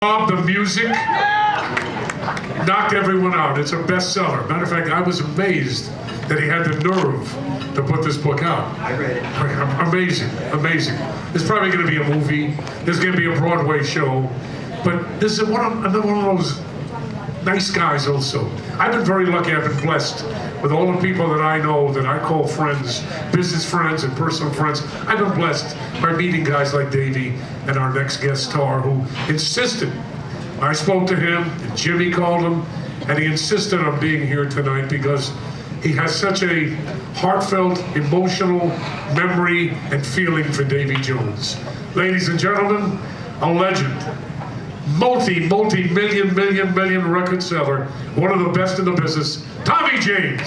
The music knocked everyone out. It's a bestseller. Matter of fact, I was amazed that he had the nerve to put this book out. I read it. Amazing, amazing. There's probably going to be a movie. There's going to be a Broadway show. But this is another one of those nice guys also. I've been very lucky. I've been blessed with all the people that I know that I call friends, business friends and personal friends. I've been blessed by meeting guys like Davey and our next guest star who insisted. I spoke to him, and Jimmy called him, and he insisted on being here tonight because he has such a heartfelt, emotional memory and feeling for Davy Jones. Ladies and gentlemen, a legend. Multi-million record seller, one of the best in the business, Tommy James.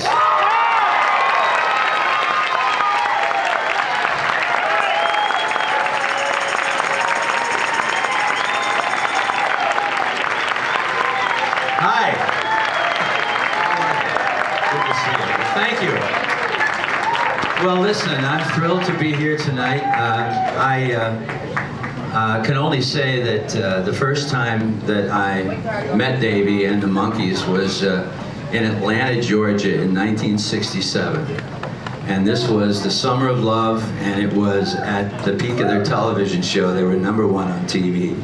Hi. Good to see you. Thank you. Well, listen, I'm thrilled to be here tonight. I can only say that the first time that I met Davey and the Monkees was in Atlanta, Georgia in 1967. And this was the Summer of Love, and it was at the peak of their television show. They were #1 on TV.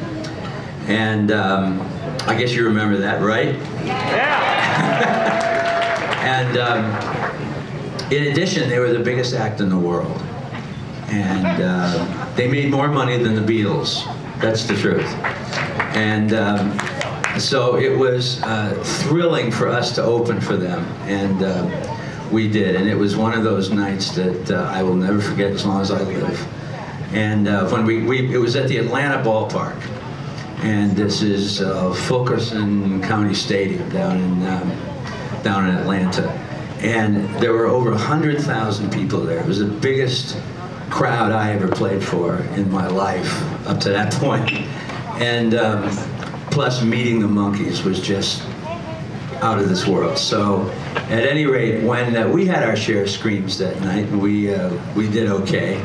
And I guess you remember that, right? Yeah! And in addition, they were the biggest act in the world. And they made more money than the Beatles. That's the truth. And so it was thrilling for us to open for them, and we did. And it was one of those nights that I will never forget as long as I live. And when it was at the Atlanta ballpark, and this is Fulkerson County Stadium down in Atlanta. And there were over 100,000 people there. It was the biggest crowd I ever played for in my life up to that point. And plus meeting the Monkees was just out of this world. So at any rate, when we had our share of screams that night, and we did okay.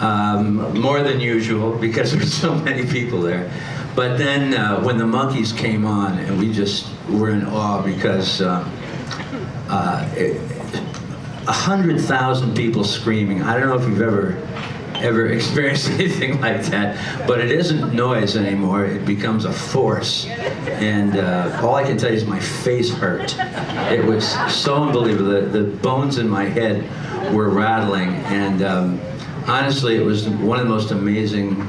More than usual because there were so many people there. But then when the Monkees came on, and we just were in awe because 100,000 people screaming. I don't know if you've ever experienced anything like that, but it isn't noise anymore. It becomes a force. And all I can tell you is my face hurt. It was so unbelievable. The bones in my head were rattling. And honestly, it was one of the most amazing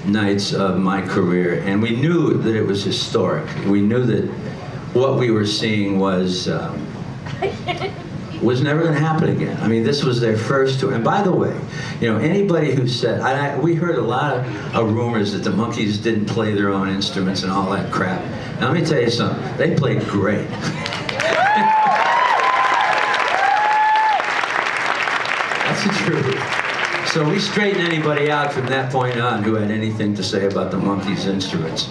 nights of my career. And we knew that it was historic. We knew that what we were seeing was never going to happen again. I mean, this was their first tour. And by the way, you know, anybody who said, we heard a lot of rumors that the Monkees didn't play their own instruments and all that crap. Now, let me tell you something. They played great. That's the truth. So we straightened anybody out from that point on who had anything to say about the Monkees instruments.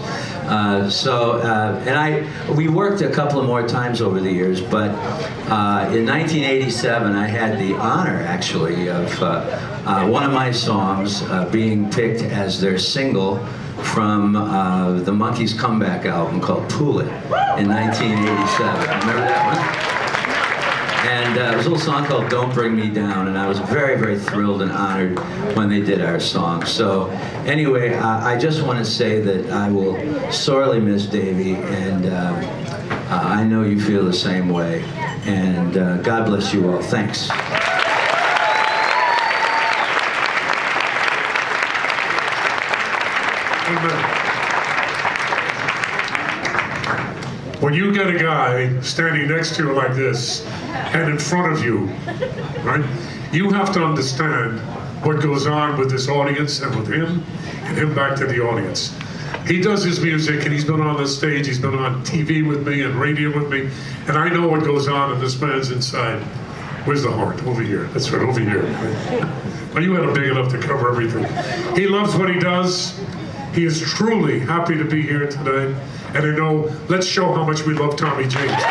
We worked a couple of more times over the years, but in 1987 I had the honor actually of one of my songs being picked as their single from the Monkees' comeback album called Pool It in 1987. Remember that one? And it was a little song called Don't Bring Me Down, and I was very, very thrilled and honored when they did our song. So anyway, I just want to say that I will sorely miss Davey, and I know you feel the same way. And God bless you all. Thanks. Amen. When you get a guy standing next to you like this, and in front of you, right? You have to understand what goes on with this audience and with him, and him back to the audience. He does his music, and he's been on the stage, he's been on TV with me and radio with me, and I know what goes on in this man's inside. Where's the heart? Over here. That's right, over here. Well, you had him big enough to cover everything. He loves what he does. He is truly happy to be here tonight. And I know, let's show how much we love Tommy James.